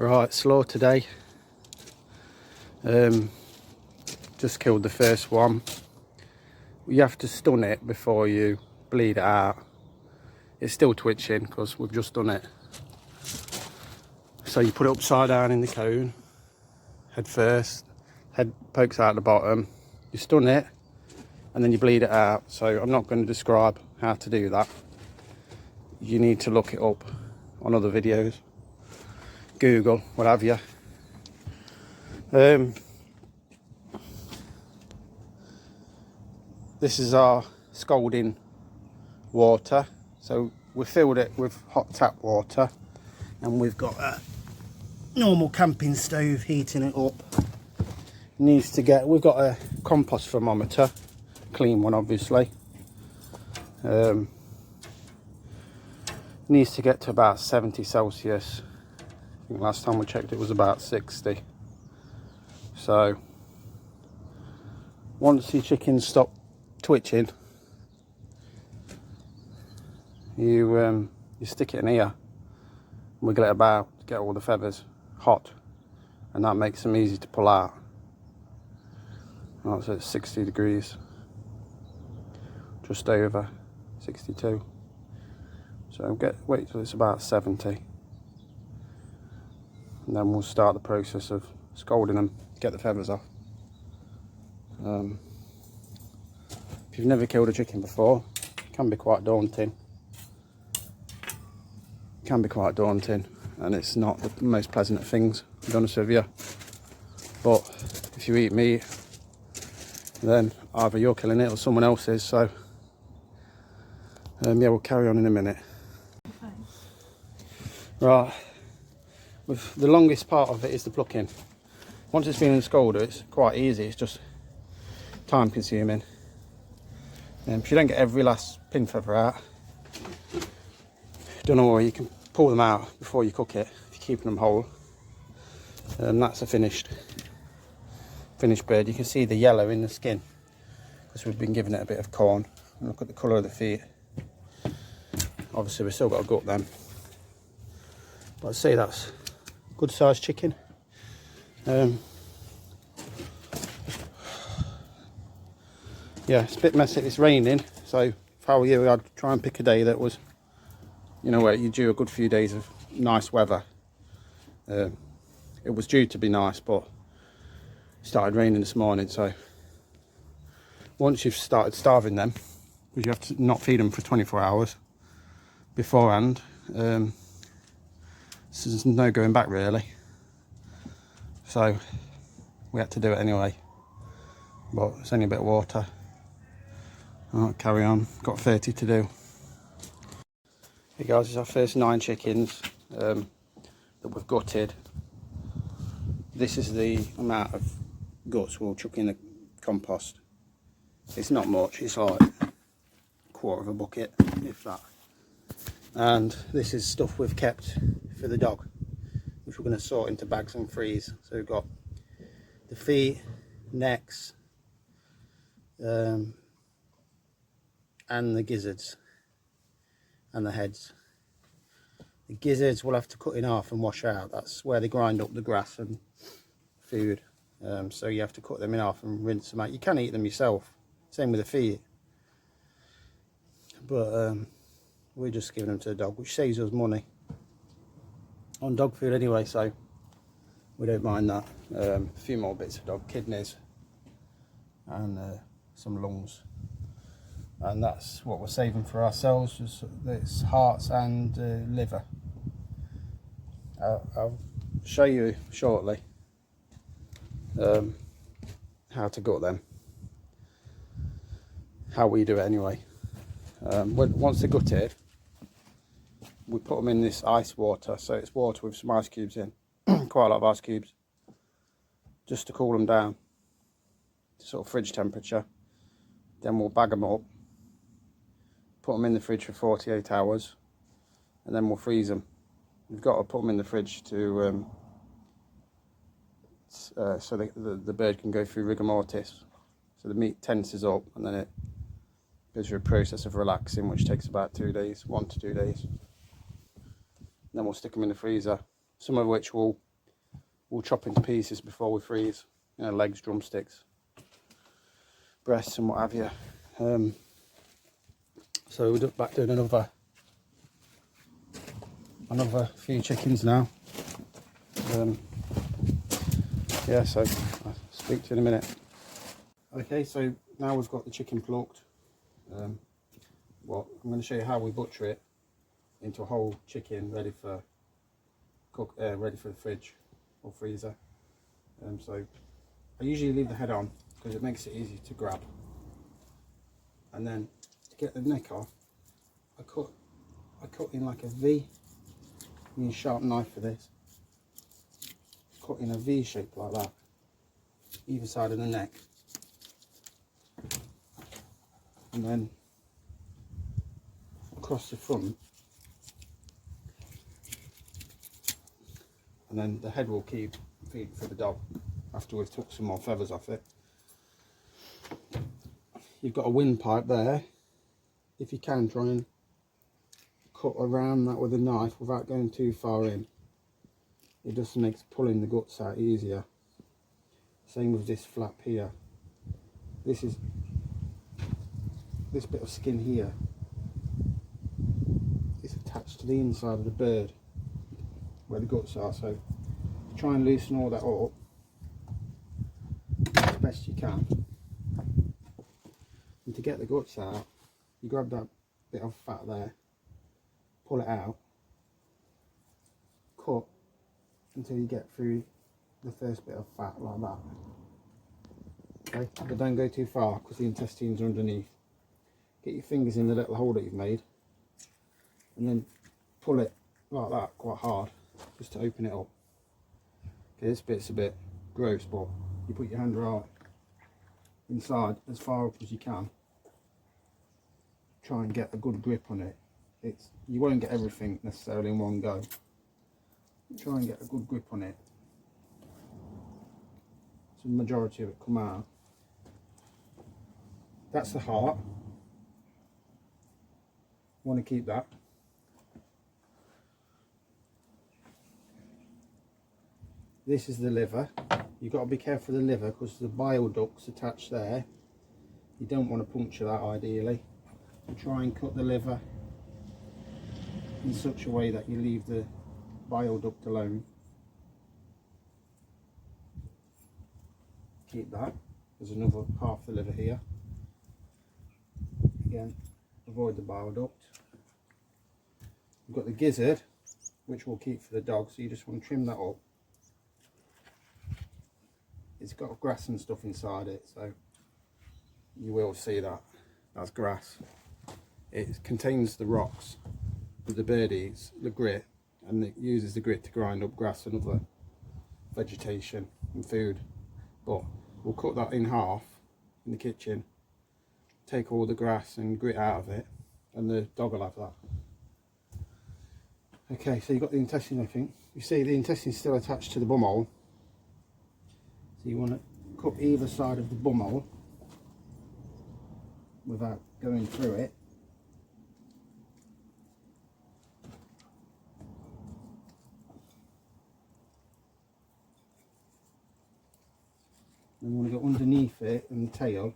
Right, slow today. Just killed the first one. You have to stun it before you bleed it out. It's still twitching because we've just done it. So you put it upside down in the cone, head first, head pokes out the bottom, you stun it, and then you bleed it out. So I'm not going to describe how to do that. You need to look it up on other videos, Google, what have you. This is our scalding water. So we filled it with hot tap water, and we've got a normal camping stove heating it up. We've got a compost thermometer, clean one obviously. Needs to get to about 70 Celsius. I think last time we checked it was about 60. So once your chickens stop twitching, you stick it in here, wiggle it about to get all the feathers hot, and that makes them easy to pull out. So it's 60 degrees, just over 62. So wait till it's about 70, and then we'll start the process of scalding them, get the feathers off. If you've never killed a chicken before, it can be quite daunting. And it's not the most pleasant of things, to be honest with you. But if you eat meat, then either you're killing it or someone else is. So yeah, we'll carry on in a minute. Right, with the longest part of it is the plucking. Once it's been in the scalder, it's quite easy. It's just time consuming. If you don't get every last pin feather out, don't know where you can pull them out before you cook it if you're keeping them whole. That's a finished bird. You can see the yellow in the skin because we've been giving it a bit of corn. And look at the colour of the feet. Obviously we've still got to gut them, but I'd say that's a good sized chicken. Yeah, it's a bit messy. It's raining, so if I were you, I'd try and pick a day that was, you know, where you do a good few days of nice weather. It was due to be nice, but it started raining this morning. So once you've started starving them, because you have to not feed them for 24 hours beforehand, so there's no going back really. So we had to do it anyway, but it's only a bit of water. Alright, carry on, got 30 to do. Hey guys, it's our first 9 chickens that we've gutted. This is the amount of guts we'll chuck in the compost. It's not much, it's like a quarter of a bucket, if that. And this is stuff we've kept for the dog, which we're going to sort into bags and freeze. So we've got the feet, necks, and the gizzards and the heads. The gizzards we'll have to cut in half and wash out. That's where they grind up the grass and food. So you have to cut them in half and rinse them out. You can eat them yourself, same with the feet, but we're just giving them to the dog, which saves us money on dog food anyway, so we don't mind that. A few more bits of dog kidneys and some lungs, and that's what we're saving for ourselves. Just it's hearts and liver. I'll show you shortly how to gut them, how we do it anyway. Once they're gutted, we put them in this ice water, so it's water with some ice cubes in, quite a lot of ice cubes, just to cool them down to sort of fridge temperature. Then we'll bag them up, put them in the fridge for 48 hours, and then we'll freeze them. We've got to put them in the fridge to so the bird can go through rigor mortis, so the meat tenses up, and then it goes through a process of relaxing, which takes about 2 days, 1 to 2 days. Then we'll stick them in the freezer, some of which we'll we'll chop into pieces before we freeze. You know, legs, drumsticks, breasts and what have you. So we're back doing another few chickens now. Yeah, so I'll speak to you in a minute. Okay, so now we've got the chicken plucked. Well, I'm going to show you how we butcher it into a whole chicken ready for ready for the fridge or freezer. So I usually leave the head on because it makes it easy to grab. And then to get the neck off, I cut in like a V. You need a sharp knife for this. Cut in a V shape like that, either side of the neck, and then across the front, and then the head will keep feed for the dog after we've took some more feathers off it. You've got a windpipe there. If you can, try and cut around that with a knife without going too far in. It just makes pulling the guts out easier. Same with this flap here. This bit of skin here is attached to the inside of the bird where the guts are, so try and loosen all that up as best you can. And to get the guts out, you grab that bit of fat there, pull it out, cut until you get through the first bit of fat like that. Okay, but don't go too far because the intestines are underneath. Get your fingers in the little hole that you've made and then pull it like that quite hard just to open it up. Okay, this bit's a bit gross, but you put your hand right inside as far up as you can. Try and get a good grip on it. You won't get everything necessarily in one go. Try and get a good grip on it so the majority of it come out. That's the heart. Want to keep that. This is the liver. You've got to be careful of the liver because the bile duct's attached there. You don't want to puncture that ideally. So try and cut the liver in such a way that you leave the bile duct alone. Keep that. There's another half the liver here. Again, avoid the bile duct. We've got the gizzard, which we'll keep for the dog, so you just want to trim that up. It's got grass and stuff inside it, so you will see that. That's grass. It contains the rocks that the bird eats, the grit, and it uses the grit to grind up grass and other vegetation and food. But we'll cut that in half in the kitchen, take all the grass and grit out of it, and the dog will have that. Okay, so you've got the intestine, I think. You see the intestine's still attached to the bumhole. So you want to cut either side of the bumhole without going through it. Then you want to go underneath it and the tail.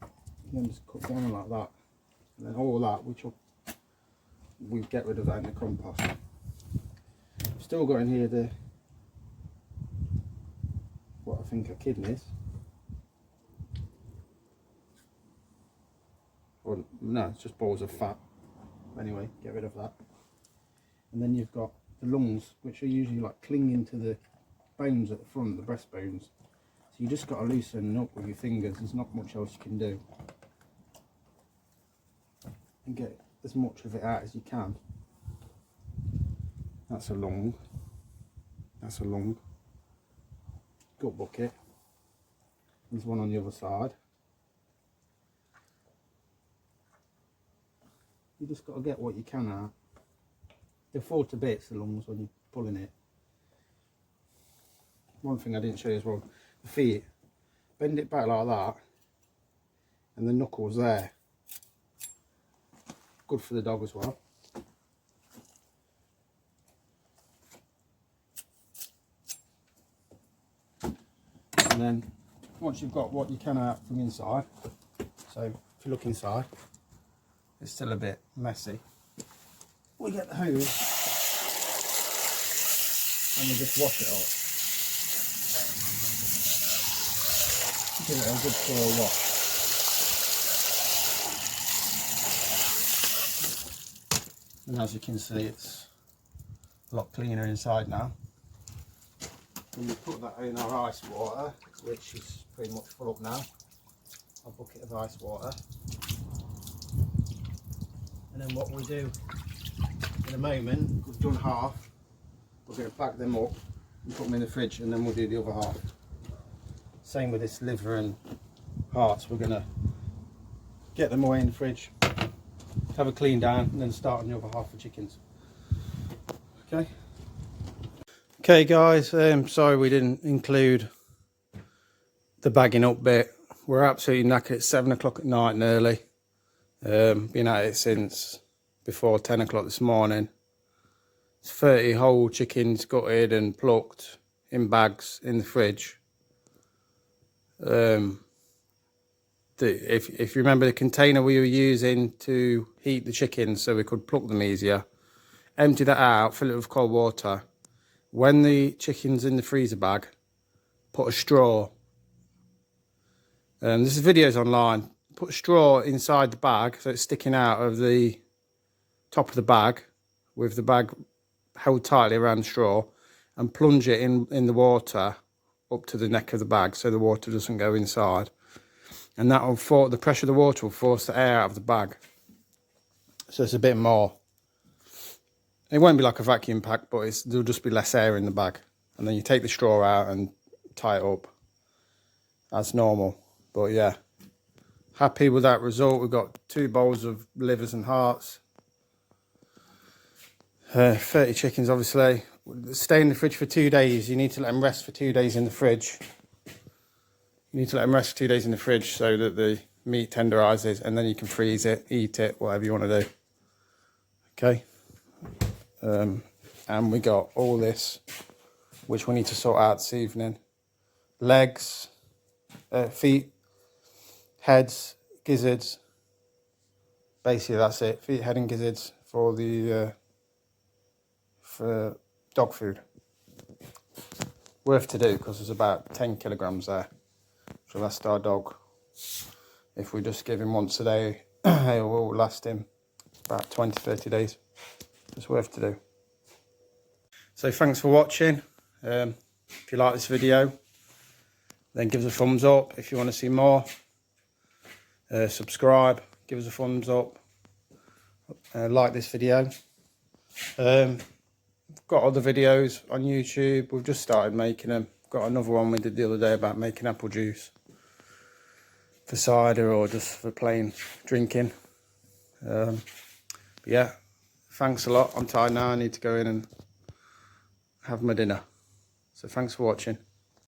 And then just cut down like that. And then all that, we'll get rid of that in the compost. Still got in here what I think are kidneys. Or no, it's just balls of fat. Anyway, get rid of that. And then you've got the lungs, which are usually like clinging to the bones at the front, the breastbones. So you just got to loosen up with your fingers. There's not much else you can do. And get as much of it out as you can. That's a lung. That's a lung. Gut bucket. There's one on the other side. You just got to get what you can out. They fall to bits, the lungs, when you're pulling it. One thing I didn't show you as well, the feet. Bend it back like that, and the knuckles there. Good for the dog as well. And then once you've got what you can out from inside, so if you look inside, it's still a bit messy. We get the hose and we just wash it off. Give it a good thorough wash. And as you can see, it's a lot cleaner inside now. And we put that in our ice water, which is pretty much full up now. A bucket of ice water. And then what we do in a moment, we've done half, we're going to pack them up and put them in the fridge, and then we'll do the other half. Same with this liver and hearts, we're going to get them away in the fridge, have a clean down, and then start on the other half of chickens. Okay guys, sorry we didn't include the bagging up bit. We're absolutely knackered. It's 7 o'clock at night and early. Been at it since before 10 o'clock this morning. It's 30 whole chickens gutted and plucked in bags in the fridge. If you remember the container we were using to heat the chickens so we could pluck them easier, empty that out, fill it with cold water. When the chicken's in the freezer bag, put a straw. This is videos online. Put a straw inside the bag so it's sticking out of the top of the bag with the bag held tightly around the straw, and plunge it in the water up to the neck of the bag so the water doesn't go inside. And that will the pressure of the water will force the air out of the bag. So it's a bit more. It won't be like a vacuum pack, but there'll just be less air in the bag. And then you take the straw out and tie it up as normal. But yeah, happy with that result. We've got 2 bowls of livers and hearts. 30 chickens obviously. Stay in the fridge for 2 days. You need to let them rest for 2 days in the fridge. You need to let them rest for 2 days in the fridge so that the meat tenderises, and then you can freeze it, eat it, whatever you want to do. Okay. And we got all this, which we need to sort out this evening. Legs, feet, heads, gizzards. Basically that's it. Feet, head and gizzards for the for dog food. Worth to do because there's about 10 kilograms there. So that's our dog. If we just give him once a day, it will last him about 20-30 days. It's worth to do. So thanks for watching. If you like this video, then give us a thumbs up. If you want to see more, subscribe, give us a thumbs up, like this video. We've got other videos on YouTube. We've just started making them. Got another one we did the other day about making apple juice for cider or just for plain drinking. Yeah, thanks a lot. I'm tired now. I need to go in and have my dinner. So thanks for watching.